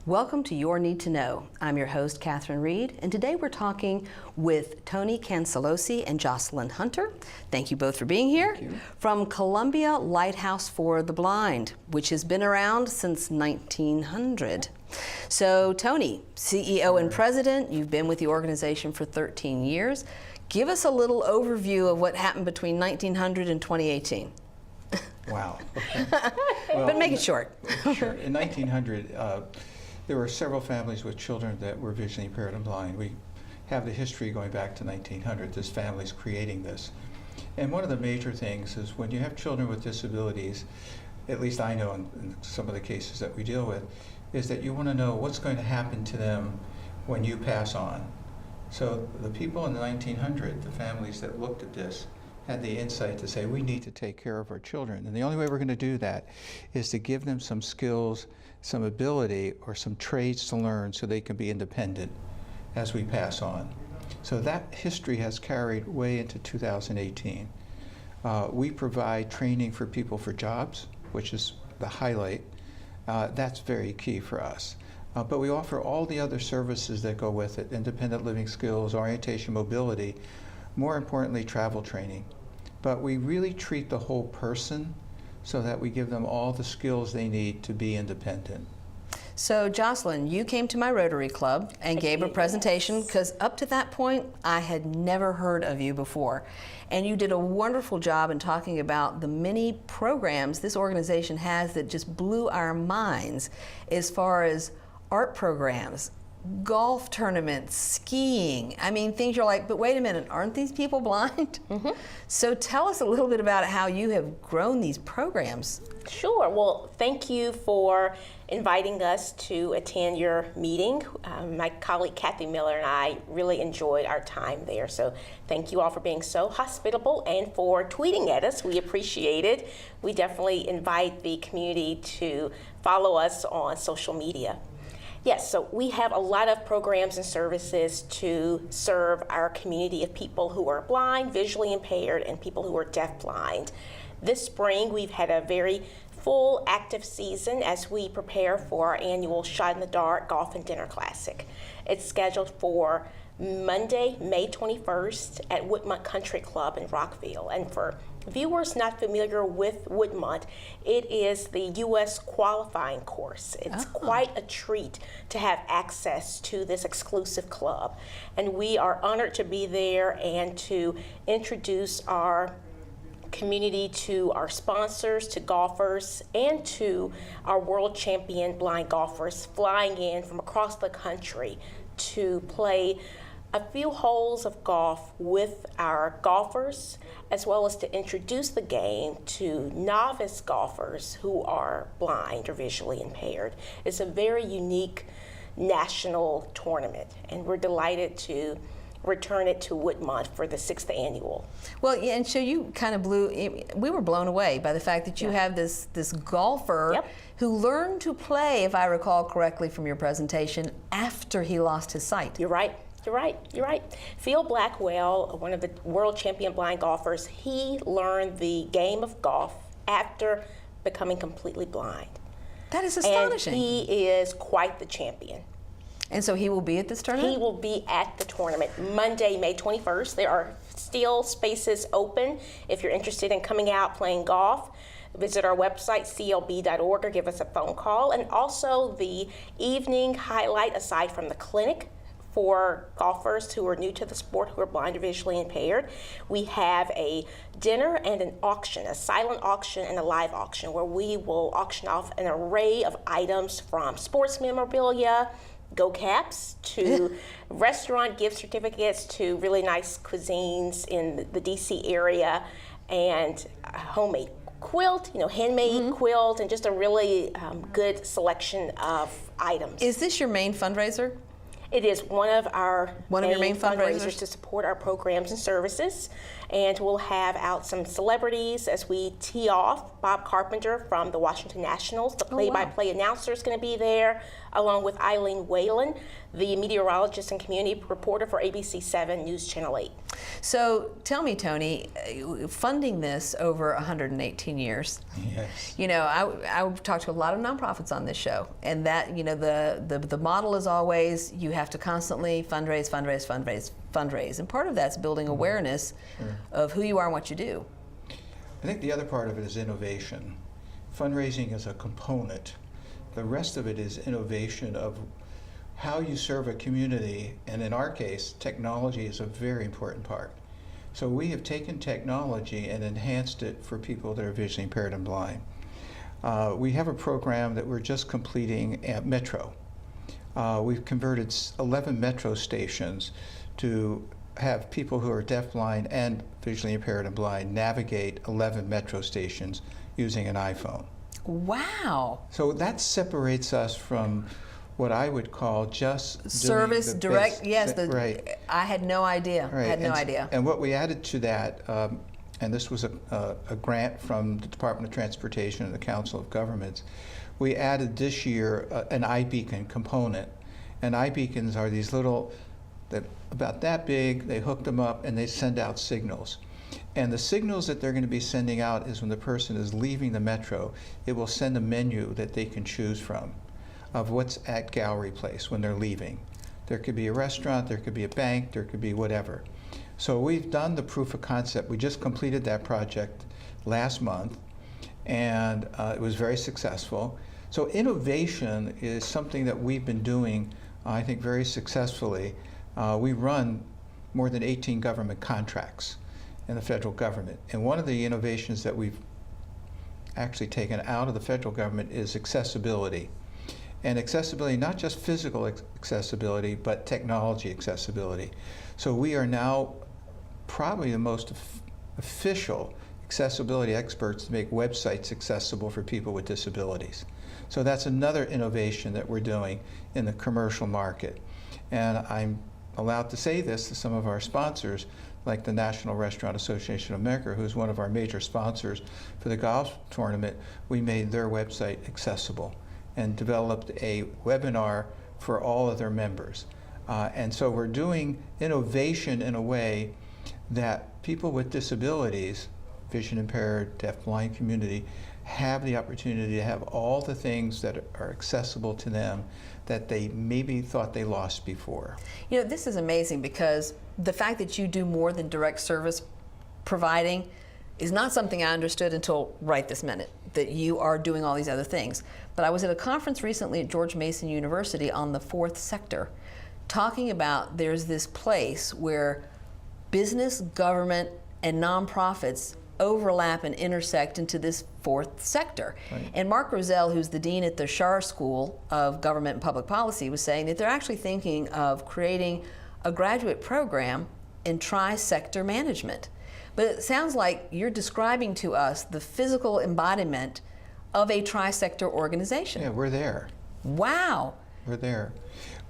Welcome to Your Need to Know. I'm your host, Catherine Reed, and today we're talking with Tony Cancelosi and Jocelyn Hunter. Thank you both for being here. From Columbia Lighthouse for the Blind, which has been around since 1900. So, Tony, CEO and president, you've been with the organization for 13 years. Give us a little overview of what happened between 1900 and 2018. Wow. Okay. Well, But make it short. Sure. In 1900, there were several families with children that were visually impaired and blind. We have the history going back to 1900, this families creating this. And one of the major things is when you have children with disabilities, at least I know in some of the cases that we deal with, is that you want to know what's going to happen to them when you pass on. So the people in the 1900, the families that looked at this, had the insight to say, we need to take care of our children. And the only way we're going to do that is to give them some skills, some ability, or some trades to learn so they can be independent as we pass on. So that history has carried way into 2018. We provide training for people for jobs, which is the highlight. That's very key for us. But we offer all the other services that go with it: independent living skills, orientation, mobility, more importantly, travel training. But we really treat the whole person so that we give them all the skills they need to be independent. So, Jocelyn, you came to my Rotary Club and gave a presentation because up to that point, I had never heard of you before. And you did a wonderful job in talking about the many programs this organization has that just blew our minds as far as art programs, golf tournaments, skiing. I mean, things you're like, but wait a minute, aren't these people blind? Mm-hmm. So tell us a little bit about how you have grown these programs. Sure. Well, thank you for inviting us to attend your meeting. My colleague Kathy Miller and I really enjoyed our time there. So thank you all for being so hospitable and for tweeting at us. We appreciate it. We definitely invite the community to follow us on social media. Yes, so we have a lot of programs and services to serve our community of people who are blind, visually impaired, and people who are deafblind. This spring, we've had a very full, active season as we prepare for our annual Shot in the Dark Golf and Dinner Classic. It's scheduled for Monday, May 21st at Woodmont Country Club in Rockville. And for viewers not familiar with Woodmont, it is the U.S. qualifying course. It's quite a treat to have access to this exclusive club. And we are honored to be there and to introduce our community to our sponsors, to golfers, and to our world champion blind golfers flying in from across the country to play a few holes of golf with our golfers, as well as to introduce the game to novice golfers who are blind or visually impaired. It's a very unique national tournament, and we're delighted to return it to Woodmont for the 6th annual. Well, yeah, and so you kind of we were blown away by the fact that you have this golfer who learned to play, if I recall correctly from your presentation, after he lost his sight. You're right. You're right. Phil Blackwell, one of the world champion blind golfers, he learned the game of golf after becoming completely blind. That is astonishing. And he is quite the champion. And so he will be at this tournament? He will be at the tournament Monday, May 21st. There are still spaces open if you're interested in coming out playing golf. Visit our website, clb.org, or give us a phone call. And also the evening highlight, aside from the clinic, for golfers who are new to the sport, who are blind or visually impaired, we have a dinner and an auction, a silent auction and a live auction, where we will auction off an array of items from sports memorabilia, Go Caps, to restaurant gift certificates, to really nice cuisines in the DC area, and a homemade quilt, handmade quilt, and just a really good selection of items. Is this your main fundraiser? It is one of your main fundraisers to support our programs and services. And we'll have out some celebrities as we tee off. Bob Carpenter from the Washington Nationals, the play-by-play announcer, is going to be there, along with Eileen Whalen, the meteorologist and community reporter for ABC 7 News Channel 8. So tell me, Tony, funding this over 118 years. Yes. You know, I've talked to a lot of nonprofits on this show, and that, you know, the model is always you have to constantly fundraise, fundraise, fundraise, fundraise, and part of that's building awareness of who you are and what you do. I think the other part of it is innovation. Fundraising is a component. The rest of it is innovation of how you serve a community, and in our case, technology is a very important part. So we have taken technology and enhanced it for people that are visually impaired and blind. We have a program that we're just completing at Metro. We've converted 11 Metro stations to have people who are deafblind and visually impaired and blind navigate 11 Metro stations using an iPhone. Wow. So that separates us from what I would call just service doing the direct. best, Yes, right. I had no idea. Right. I had no idea. And what we added to that, and this was a grant from the Department of Transportation and the Council of Governments, we added this year an iBeacon component. And iBeacons are these little, about that big, they hook them up and they send out signals. And the signals that they're going to be sending out is when the person is leaving the Metro, it will send a menu that they can choose from of what's at Gallery Place when they're leaving. There could be a restaurant, there could be a bank, there could be whatever. So we've done the proof of concept. We just completed that project last month, and it was very successful. So innovation is something that we've been doing, I think, very successfully. We run more than 18 government contracts in the federal government. And one of the innovations that we've actually taken out of the federal government is accessibility. And accessibility, not just physical accessibility, but technology accessibility. So we are now probably the most official accessibility experts to make websites accessible for people with disabilities. So that's another innovation that we're doing in the commercial market. And I'm allowed to say this to some of our sponsors, like the National Restaurant Association of America, who's one of our major sponsors for the golf tournament. We made their website accessible and developed a webinar for all of their members. And so we're doing innovation in a way that people with disabilities, vision impaired, deaf, blind community, have the opportunity to have all the things that are accessible to them that they maybe thought they lost before. You know, this is amazing because the fact that you do more than direct service providing is not something I understood until right this minute, that you are doing all these other things. But I was at a conference recently at George Mason University on the fourth sector, talking about there's this place where business, government, and nonprofits overlap and intersect into this fourth sector. Right. And Mark Rozelle, who's the dean at the Schar School of Government and Public Policy, was saying that they're actually thinking of creating a graduate program in tri-sector management. But it sounds like you're describing to us the physical embodiment of a tri-sector organization. Yeah, we're there. Wow. We're there.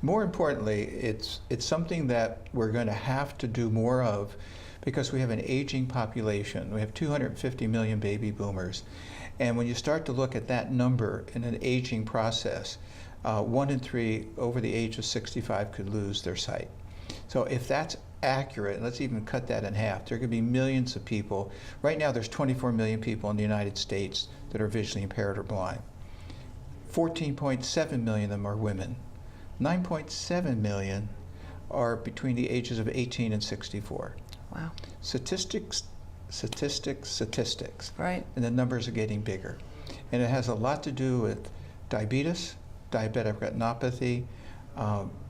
More importantly, it's something that we're going to have to do more of because we have an aging population. We have 250 million baby boomers. And when you start to look at that number in an aging process, 1 in 3 over the age of 65 could lose their sight. So if that's accurate, let's even cut that in half. There could be millions of people. Right now there's 24 million people in the United States that are visually impaired or blind. 14.7 million of them are women. 9.7 million are between the ages of 18 and 64. Wow. Statistics. Right. And the numbers are getting bigger. And it has a lot to do with diabetes, diabetic retinopathy,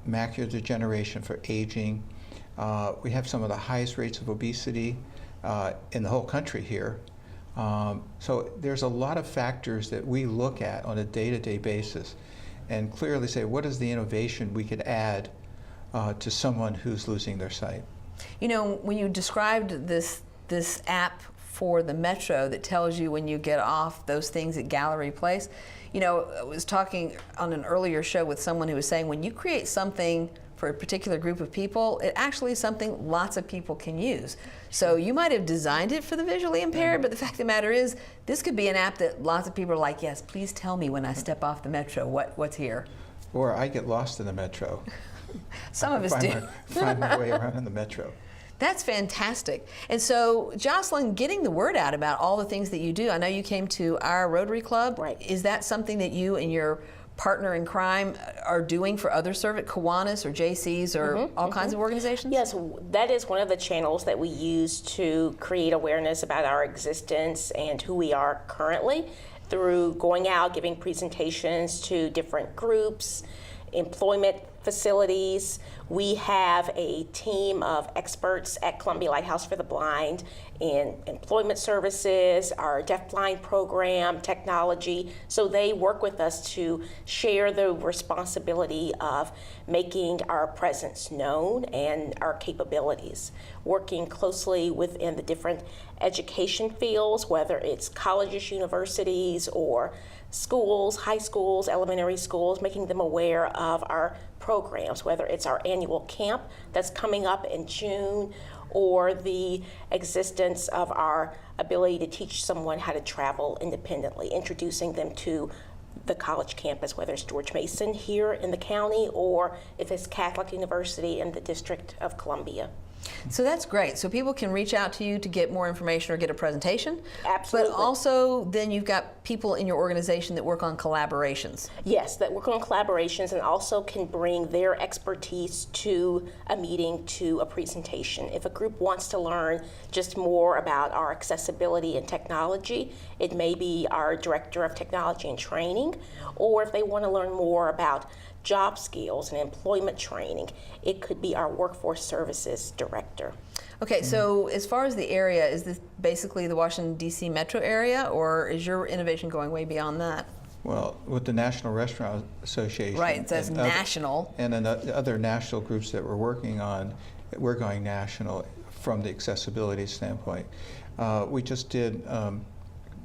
macular degeneration for aging. We have some of the highest rates of obesity in the whole country here. So there's a lot of factors that we look at on a day-to-day basis and clearly say, what is the innovation we could add to someone who's losing their sight? You know, when you described this app for the Metro that tells you when you get off those things at Gallery Place, you know, I was talking on an earlier show with someone who was saying when you create something for a particular group of people, it actually is something lots of people can use. So you might have designed it for the visually impaired, but the fact of the matter is, this could be an app that lots of people are like, yes, please tell me when I step off the Metro what's here. Or I get lost in the Metro. Some of us do. Find my way around in the Metro. That's fantastic. And so, Jocelyn, getting the word out about all the things that you do, I know you came to our Rotary Club. Right. Is that something that you and your partner in crime are doing for other Kiwanis or JCs or all kinds of organizations? Yes, that is one of the channels that we use to create awareness about our existence and who we are currently, through going out, giving presentations to different groups, employment facilities. We have a team of experts at Columbia Lighthouse for the Blind in employment services, our deafblind program, technology. So they work with us to share the responsibility of making our presence known and our capabilities, working closely within the different education fields, whether it's colleges, universities, or schools, high schools, elementary schools, making them aware of our programs, whether it's our annual camp that's coming up in June, or the existence of our ability to teach someone how to travel independently, introducing them to the college campus, whether it's George Mason here in the county or if it's Catholic University in the District of Columbia. So that's great. So people can reach out to you to get more information or get a presentation. Absolutely. But also then you've got people in your organization that work on collaborations. Yes, that work on collaborations and also can bring their expertise to a meeting, to a presentation. If a group wants to learn just more about our accessibility and technology, it may be our Director of Technology and Training, or if they want to learn more about job skills and employment training, it could be our Workforce Services Director. Okay, so as far as the area, is this basically the Washington, D.C. metro area, or is your innovation going way beyond that? Well, with the National Restaurant Association. Right, it says and national. And other national groups that we're working on, we're going national from the accessibility standpoint. We just did, I don't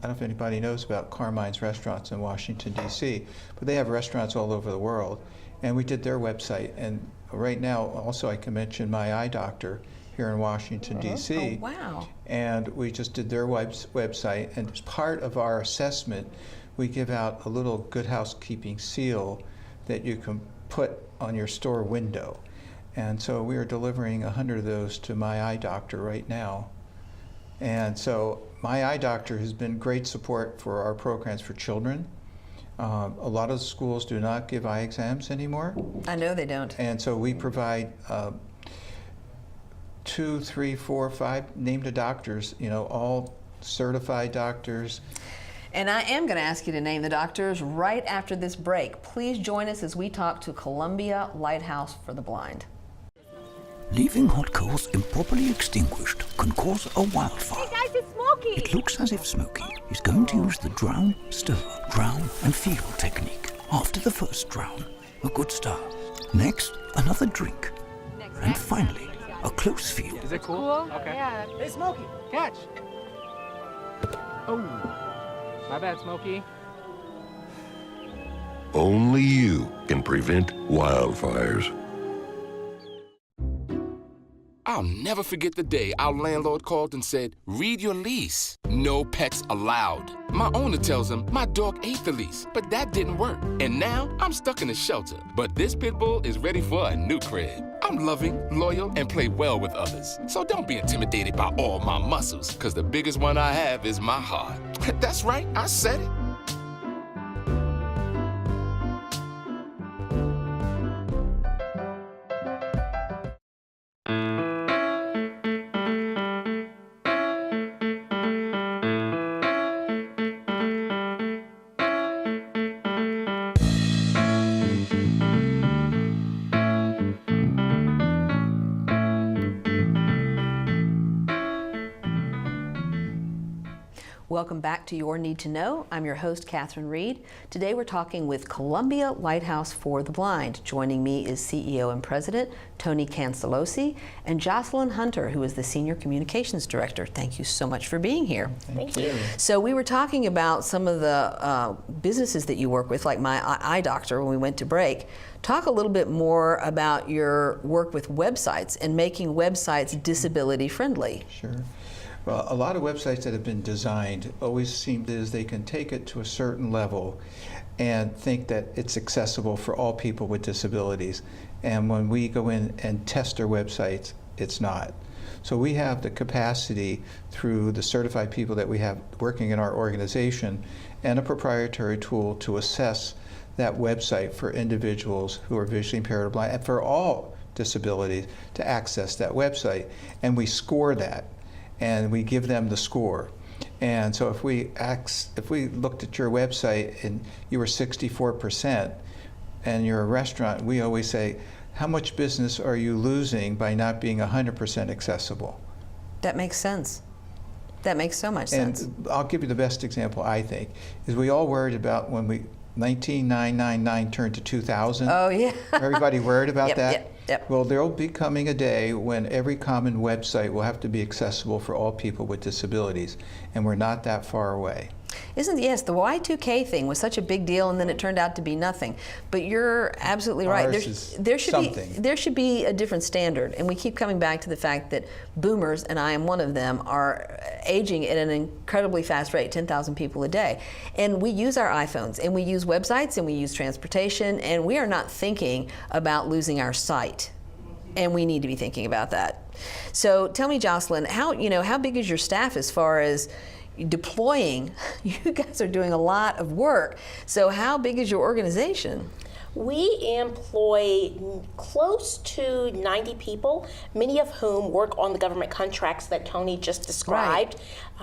know if anybody knows about Carmine's Restaurants in Washington, D.C., but they have restaurants all over the world. And we did their website. And right now, also I can mention my eye doctor here in Washington, D.C. Oh, wow. And we just did their website. And as part of our assessment, we give out a little Good Housekeeping seal that you can put on your store window. And so we are delivering 100 of those to my eye doctor right now. And so my eye doctor has been great support for our programs for children. A lot of schools do not give eye exams anymore. I know they don't. And so we provide 2, 3, 4, 5 named doctors, all certified doctors. And I am going to ask you to name the doctors right after this break. Please join us as we talk to Columbia Lighthouse for the Blind. Leaving hot coals improperly extinguished can cause a wildfire. Hey guys, it's Smokey! It looks as if Smokey is going to use the drown, stir, drown and feel technique. After the first drown, a good start. Next, another drink. And finally, a close feel. Is it cool? Okay. Yeah. Hey, Smokey, catch! Oh, my bad, Smokey. Only you can prevent wildfires. I'll never forget the day our landlord called and said, "Read your lease. No pets allowed." My owner tells him my dog ate the lease, but that didn't work. And now I'm stuck in a shelter. But this pit bull is ready for a new crib. I'm loving, loyal, and play well with others. So don't be intimidated by all my muscles, because the biggest one I have is my heart. That's right, I said it. Welcome back to Your Need to Know. I'm your host, Catherine Reed. Today we're talking with Columbia Lighthouse for the Blind. Joining me is CEO and President Tony Cancelosi and Jocelyn Hunter, who is the Senior Communications Director. Thank you so much for being here. Thank you. So we were talking about some of the businesses that you work with, like my eye doctor when we went to break. Talk a little bit more about your work with websites and making websites disability friendly. Sure. Well, a lot of websites that have been designed always seem as they can take it to a certain level and think that it's accessible for all people with disabilities. And when we go in and test their websites, it's not. So we have the capacity through the certified people that we have working in our organization and a proprietary tool to assess that website for individuals who are visually impaired or blind, and for all disabilities to access that website. And we score that, and we give them the score. And so if we looked at your website and you were 64% and you're a restaurant, we always say, how much business are you losing by not being 100% accessible? That makes sense. That makes so much sense. And I'll give you the best example, I think, is we all worried about when 19999 turned to 2000. Oh, yeah. Everybody worried about Yep, that? yep. Well, there will be coming a day when every common website will have to be accessible for all people with disabilities, and we're not that far away. Yes, the Y2K thing was such a big deal, and then it turned out to be nothing. But you're absolutely right. Ours is something. There should be a different standard, and we keep coming back to the fact that boomers, and I am one of them, are aging at an incredibly fast rate, 10,000 people a day. And we use our iPhones, and we use websites, and we use transportation, and we are not thinking about losing our sight. And we need to be thinking about that. So tell me, Jocelyn, how big is your staff as far as deploying? You guys are doing a lot of work. So how big is your organization? We employ close to 90 people, many of whom work on the government contracts that Tony just described,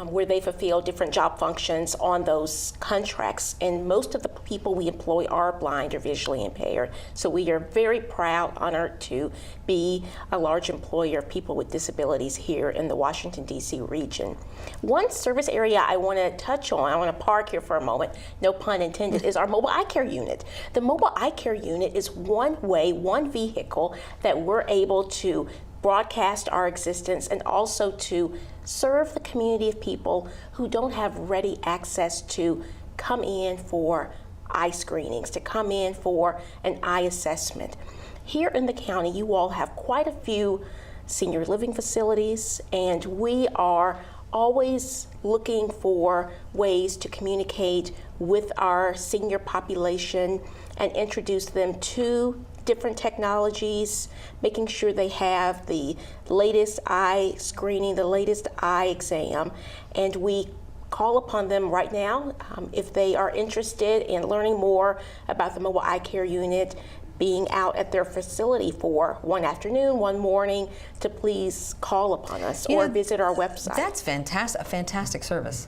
where they fulfill different job functions on those contracts. And most of the people we employ are blind or visually impaired. So we are very proud, honored to be a large employer of people with disabilities here in the Washington, D.C. region. One service area I want to touch on, I want to park here for a moment, no pun intended, is our mobile eye care unit. The mobile eye care unit is one way, one vehicle that we're able to broadcast our existence and also to serve the community of people who don't have ready access to come in for eye screenings, to come in for an eye assessment. Here in the county, you all have quite a few senior living facilities, and we are always looking for ways to communicate with our senior population and introduce them to different technologies, making sure they have the latest eye screening, the latest eye exam, and we call upon them right now if they are interested in learning more about the mobile eye care unit, being out at their facility for one afternoon, one morning, to please call upon us or visit our website. That's fantastic, a fantastic service.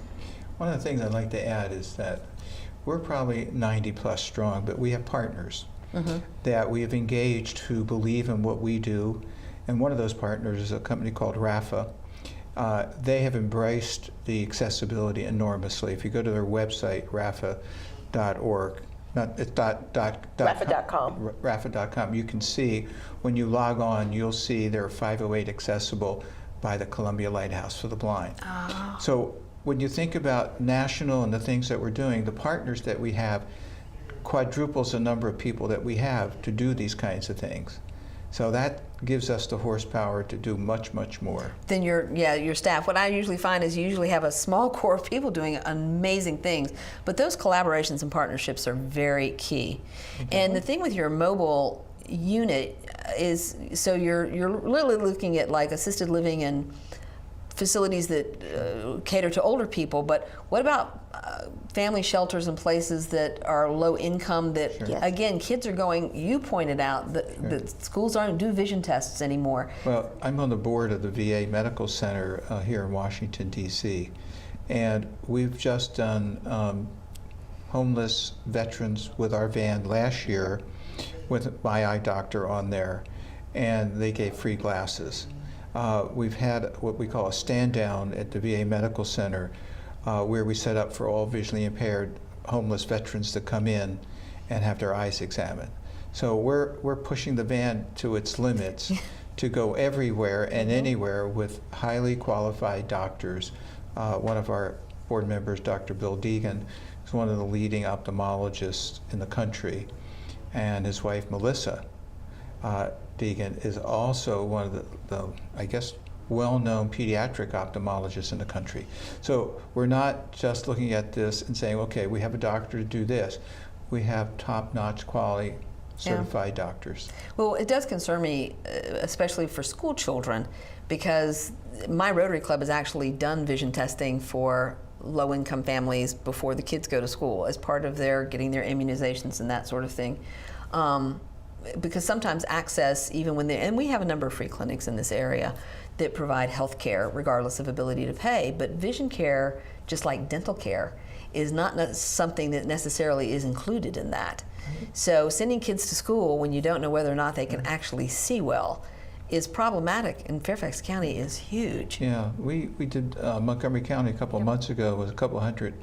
One of the things I'd like to add is that we're probably 90 plus strong, but we have partners that we have engaged who believe in what we do. And one of those partners is a company called RAFA. They have embraced the accessibility enormously. If you go to their website, rafa.org, rafa.com. rafa.com, you can see when you log on, you'll see they're 508 accessible by the Columbia Lighthouse for the blind. Oh. So when you think about national and the things that we're doing, the partners that we have quadruples the number of people that we have to do these kinds of things. So that gives us the horsepower to do much, much more. Then your staff. What I usually find is you usually have a small core of people doing amazing things, but those collaborations and partnerships are very key. And the thing with your mobile unit is, so you're literally looking at like assisted living and facilities that cater to older people, but what about family shelters and places that are low income that, again, kids are going, you pointed out that schools aren't do vision tests anymore. Well, I'm on the board of the VA Medical Center here in Washington, D.C., and we've just done homeless veterans with our van last year with my eye doctor on there, and they gave free glasses. We've had what we call a stand down at the VA Medical Center where we set up for all visually impaired homeless veterans to come in and have their eyes examined. So we're pushing the van to its limits to go everywhere and anywhere with highly qualified doctors. One of our board members, Dr. Bill Deegan, is one of the leading ophthalmologists in the country, and his wife, Melissa Deegan, is also one of the I guess, well-known pediatric ophthalmologists in the country. So we're not just looking at this and saying, okay, we have a doctor to do this. We have top-notch quality certified doctors. Well, it does concern me, especially for school children, because my Rotary Club has actually done vision testing for low-income families before the kids go to school as part of their getting their immunizations and that sort of thing. Because sometimes access, even when and we have a number of free clinics in this area that provide health care regardless of ability to pay, but vision care, just like dental care, is not something that necessarily is included in that. So sending kids to school when you don't know whether or not they can actually see well is problematic, and Fairfax County is huge. Yeah, we did Montgomery County a couple of months ago with a couple hundred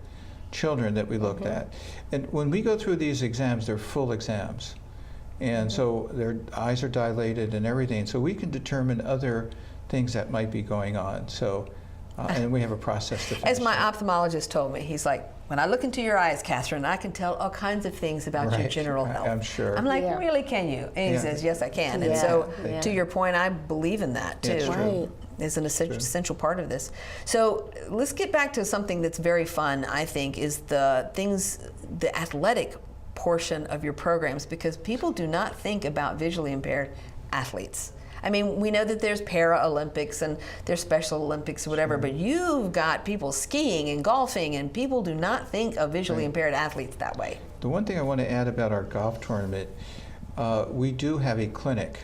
children that we looked at. And when we go through these exams, they're full exams. And so their eyes are dilated and everything. So we can determine other things that might be going on. So, and we have a process to finish As my that. ophthalmologist told me, he's like, when I look into your eyes, Catherine, I can tell all kinds of things about your Right. general health. I'm sure. I'm like, Yeah. really, can you? And he Yeah. says, yes, I can. And Yeah. so, Yeah. to your point, I believe in that too. It's true. Right. Is an essential part of this. So let's get back to something that's very fun, I think, is the athletic portion of your programs, because people do not think about visually impaired athletes. I mean, we know that there's Para-Olympics and there's Special Olympics or whatever, but you've got people skiing and golfing, and people do not think of visually impaired athletes that way. The one thing I want to add about our golf tournament, we do have a clinic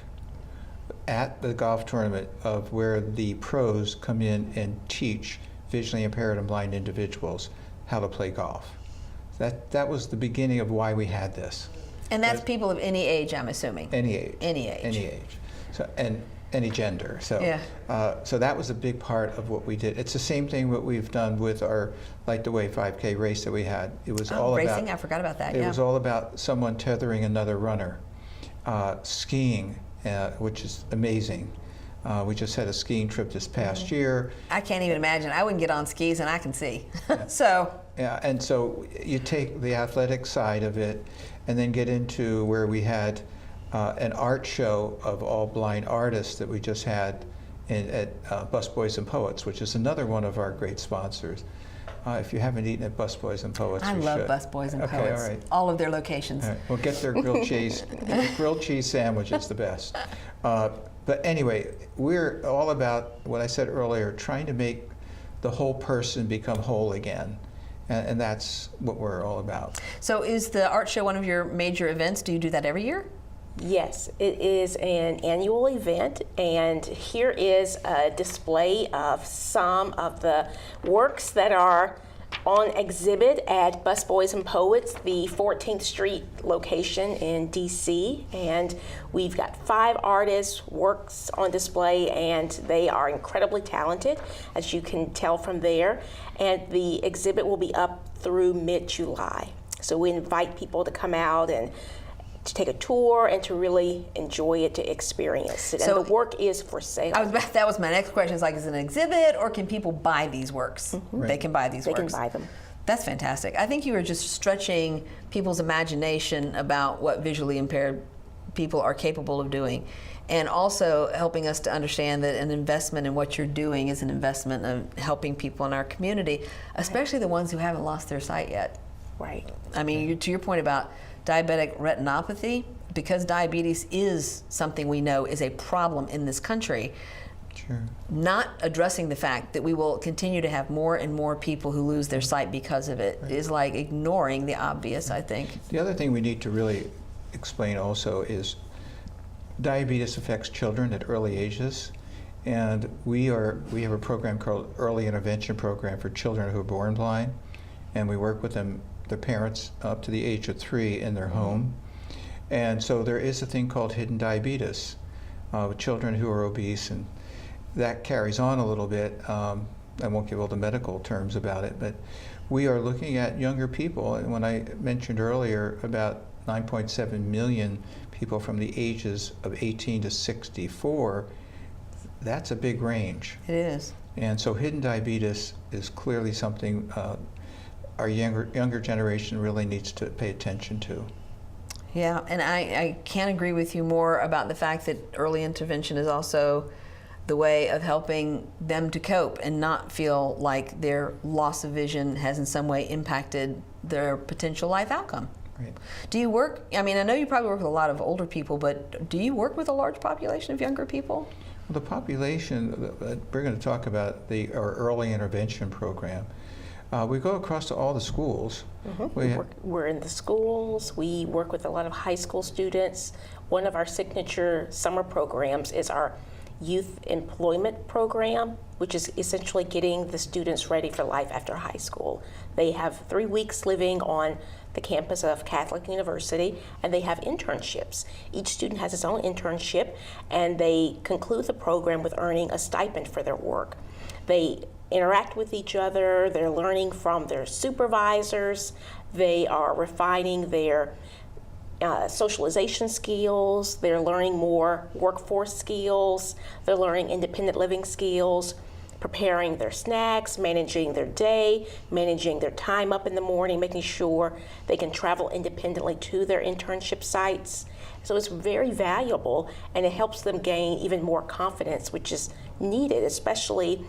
at the golf tournament of where the pros come in and teach visually impaired and blind individuals how to play golf. That was the beginning of why we had this. And that's people of any age, I'm assuming. Any age. Any age. Any age. So, and any gender. So, Yeah. So that was a big part of what we did. It's the same thing what we've done with our Light the Way 5K race that we had. It was all racing, about. I forgot about that. It yeah. was all about someone tethering another runner. Skiing, which is amazing. We just had a skiing trip this past year. I can't even imagine. I wouldn't get on skis and I can see. So. Yeah, and so you take the athletic side of it and then get into where we had an art show of all blind artists that we just had at Busboys and Poets, which is another one of our great sponsors. If you haven't eaten at Busboys and Poets, I you love should. Busboys and Okay, Poets. all right. All of their locations. All right. Well, get their grilled cheese. Grilled cheese sandwich is the best. But anyway, we're all about what I said earlier, trying to make the whole person become whole again. And that's what we're all about. So is the art show one of your major events? Do you do that every year? Yes, it is an annual event, and here is a display of some of the works that are on exhibit at Busboys and Poets, the 14th Street location in DC. And we've got 5 artists' works on display, and they are incredibly talented, as you can tell from there. And the exhibit will be up through mid-July. So we invite people to come out and to take a tour and to really enjoy it, to experience it. So and the work is for sale. That was my next question. Is like, is it an exhibit, or can people buy these works? Right. They can buy these They works. can buy them. That's fantastic. I think you were just stretching people's imagination about what visually impaired people are capable of doing, and also helping us to understand that an investment in what you're doing is an investment of helping people in our community, especially the ones who haven't lost their sight yet. Right. I mean, to your point about diabetic retinopathy, because diabetes is something we know is a problem in this country, Sure. not addressing the fact that we will continue to have more and more people who lose their sight because of it is like ignoring the obvious, I think. The other thing we need to really explain also is diabetes affects children at early ages, and we have a program called Early Intervention Program for children who are born blind, and we work with them, the parents, up to the age of 3 in their home. And so there is a thing called hidden diabetes with children who are obese, and that carries on a little bit. I won't give all the medical terms about it, but we are looking at younger people. And when I mentioned earlier about 9.7 million people from the ages of 18 to 64, that's a big range. It is. And so hidden diabetes is clearly something our younger generation really needs to pay attention to. Yeah, and I can't agree with you more about the fact that early intervention is also the way of helping them to cope and not feel like their loss of vision has in some way impacted their potential life outcome. Right. Do you work, I mean, I know you probably work with a lot of older people, but do you work with a large population of younger people? The population, we're going to talk about our early intervention program. We go across to all the schools. We're in the schools. We work with a lot of high school students. One of our signature summer programs is our youth employment program, which is essentially getting the students ready for life after high school. They have 3 weeks living on the campus of Catholic University, and they have internships. Each student has his own internship, and they conclude the program with earning a stipend for their work. They interact with each other, they're learning from their supervisors, they are refining their socialization skills, they're learning more workforce skills, they're learning independent living skills, preparing their snacks, managing their day, managing their time up in the morning, making sure they can travel independently to their internship sites. So it's very valuable, and it helps them gain even more confidence, which is needed, especially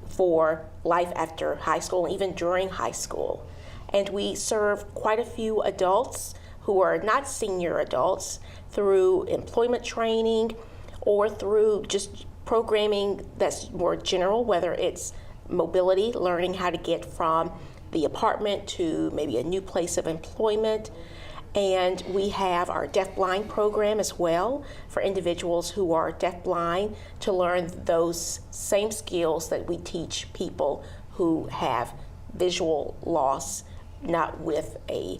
for life after high school and even during high school. And we serve quite a few adults who are not senior adults through employment training or through just programming that's more general, whether it's mobility, learning how to get from the apartment to maybe a new place of employment. And we have our deafblind program as well for individuals who are deafblind to learn those same skills that we teach people who have visual loss, not with a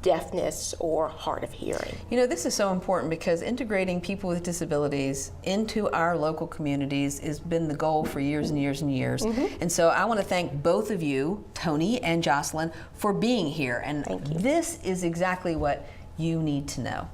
deafness or hard of hearing. You know, this is so important because integrating people with disabilities into our local communities has been the goal for years and years and years. And so I want to thank both of you, Tony and Jocelyn, for being here. And this is exactly what you need to know.